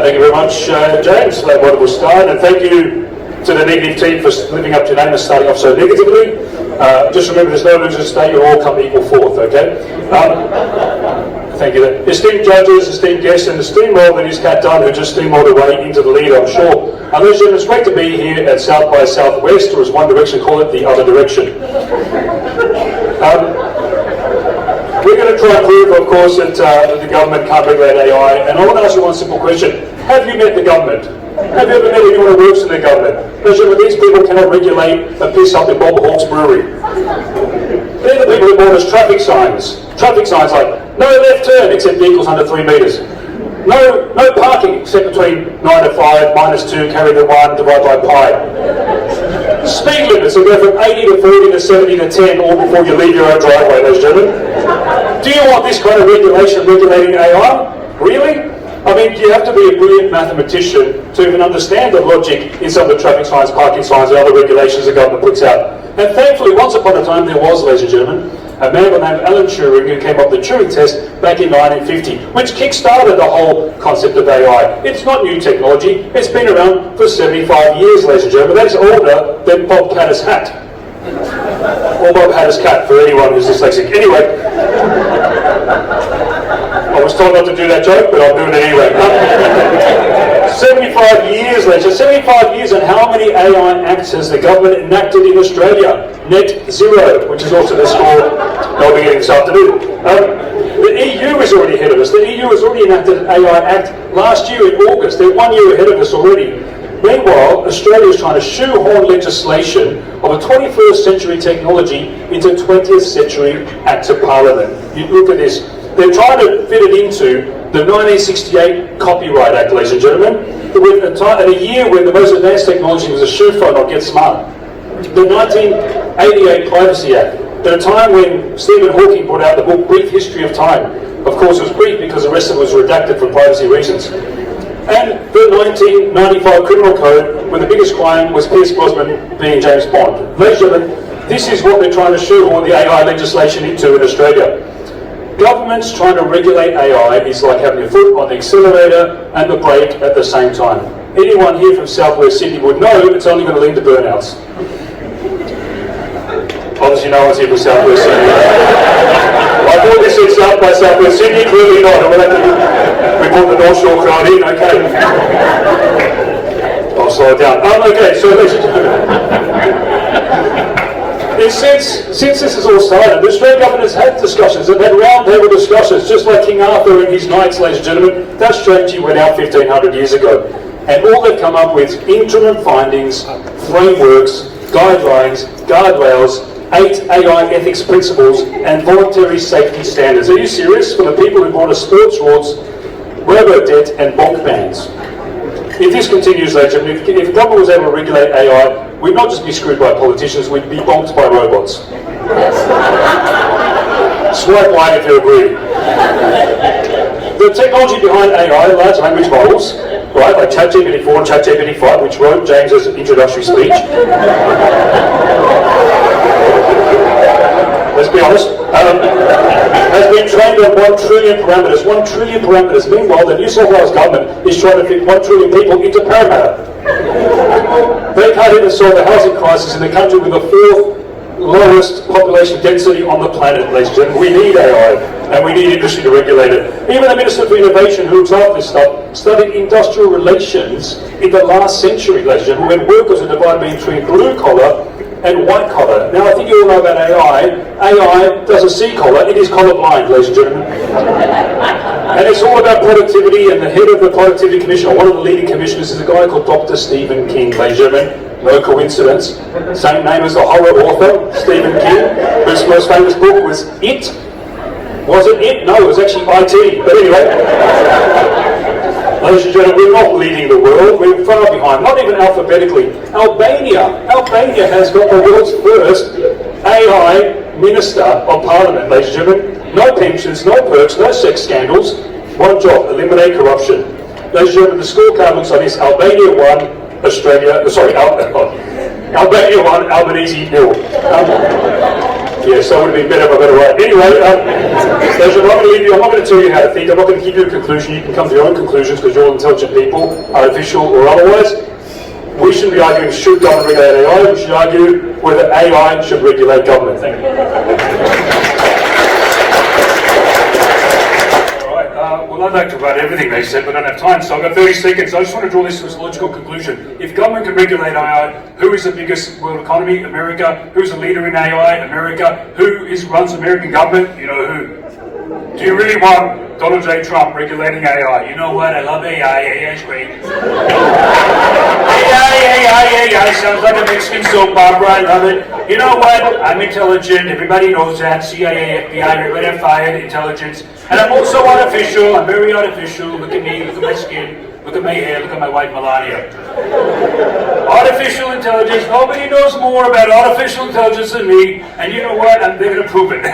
Thank you very much, James, for that wonderful start, and thank you to the negative team for living up to your name and starting off so negatively. Just remember, there's no losers today, you'll all come equal fourth, okay? Thank you. Esteemed judges, esteemed guests, and esteemed more than his cat done, who just steamrolled away into the lead, I'm sure. Ladies and gentlemen, it's great to be here at South by Southwest, or as One Direction call it, the other direction. We're going to try and prove, of course, that the government can't regulate AI, and I want to ask you one simple question. Have you met the government? Have you ever met anyone who works in the government? Because these people cannot regulate a piss up in Bob Hawke's brewery. They're the people who bought us traffic signs. Traffic signs like, no left turn except vehicles under 3 metres. No parking except between 9 to 5, -2, carry the 1, divide by pi. Speed limits will go from 80 to 40 to 70 to 10 all before you leave your own driveway, ladies and gentlemen. Do you want this kind of regulation regulating AI? Really? I mean, you have to be a brilliant mathematician to even understand the logic in some of the traffic signs, parking signs, and other regulations the government puts out. And thankfully, once upon a time, there was, ladies and gentlemen, a man by the name of Alan Turing who came up with the Turing test back in 1950, which kick-started the whole concept of AI. It's not new technology. It's been around for 75 years, ladies and gentlemen. That's older than Bob Catter's hat. Or Bob Hatter's cat, for anyone who's dyslexic. Anyway, I was told not to do that joke, but I'll do it anyway. 75 years later, 75 years, and how many AI acts has the government enacted in Australia? Net zero, which is also the score I'll be getting this afternoon. The EU is already ahead of us. The EU has already enacted an AI Act last year in August. They're 1 year ahead of us already. Meanwhile, Australia is trying to shoehorn legislation of a 21st century technology into 20th century Act of Parliament. You look at this. They're trying to fit it into the 1968 Copyright Act, ladies and gentlemen, at a year when the most advanced technology was a shoe phone on Get Smart. The 1988 Privacy Act, at a time when Stephen Hawking brought out the book Brief History of Time. Of course, it was brief because the rest of it was redacted for privacy reasons. And the 1995 Criminal Code, when the biggest crime was Pierce Brosnan being James Bond. Ladies and gentlemen, this is what they're trying to shoehorn the AI legislation into in Australia. Governments trying to regulate AI is like having your foot on the accelerator and the brake at the same time. Anyone here from Southwest Sydney would know it's only going to lead to burnouts. Obviously no one's here from Southwest Sydney. I thought this said South by Southwest Sydney, clearly not. We brought the North Shore crowd in, okay. I'll slow it down. Okay, so since this has all started, the Australian government has had discussions, they've had round-table discussions, just like King Arthur and his knights, ladies and gentlemen. That strategy went out 1,500 years ago. And all they've come up with is interim findings, frameworks, guidelines, guardrails, 8 AI ethics principles, and voluntary safety standards. Are you serious? For the people who bought us sports awards, robo-debt, and bonk bans. If this continues, ladies and gentlemen, if the government was able to regulate AI, we'd not just be screwed by politicians, we'd be bonked by robots. Swipe right if you agree. The technology behind AI, large language models, right, like ChatGPT-4 and ChatGPT-5, which wrote James's introductory speech. Let's be honest, has been trained on 1 trillion parameters. 1 trillion parameters. Meanwhile, the New South Wales government is trying to fit 1 trillion people into Parramatta. They can't even solve the housing crisis in the country with the 4th lowest population density on the planet, ladies and gentlemen. We need AI, and we need industry to regulate it. Even the Minister for Innovation, who looks after this stuff, studied industrial relations in the last century, ladies and gentlemen, when workers are divided between blue collar and white collar. Now, I think you all know about AI. AI doesn't see collar, it is collar blind, ladies and gentlemen. And it's all about productivity, and the head of the Productivity Commission, or one of the leading commissioners, is a guy called Dr. Stephen King, ladies and gentlemen. No coincidence. Same name as the horror author, Stephen King, whose most famous book was It. Was it It? No, it was actually IT. But anyway, ladies and gentlemen, we're not leading the world. We're far behind, not even alphabetically. Albania has got the world's first AI Minister of Parliament, ladies and gentlemen. No pensions, no perks, no sex scandals. One job, eliminate corruption. Ladies and gentlemen, the scorecard looks like this. Albania 1, Australia, Albania 1, Albanese 0. Yes, that would have been better if I got it right. Anyway, I'm not going to leave you. I'm not going to tell you how to think. I'm not going to give you a conclusion. You can come to your own conclusions because you're all intelligent people, artificial or otherwise. We shouldn't be arguing should government regulate AI. We should argue whether AI should regulate government. Thank you. Well, I'd like to write everything they said, but I don't have time, so I've got 30 seconds. I just want to draw this to its logical conclusion. If government can regulate AI, who is the biggest world economy? America. Who's the leader in AI? America. Who runs American government? You know who. Do you really want Donald J. Trump regulating AI? You know what? I love AI. AI is great. AI sounds like a Mexican soap opera. I love it. You know what? I'm intelligent. Everybody knows that. CIA, FBI, everybody are fired. Intelligence. And I'm also artificial. I'm very artificial. Look at me. Look at my skin. Look at my hair. Look at my white Melania. Artificial intelligence. Nobody knows more about artificial intelligence than me. And you know what? They're going to prove it.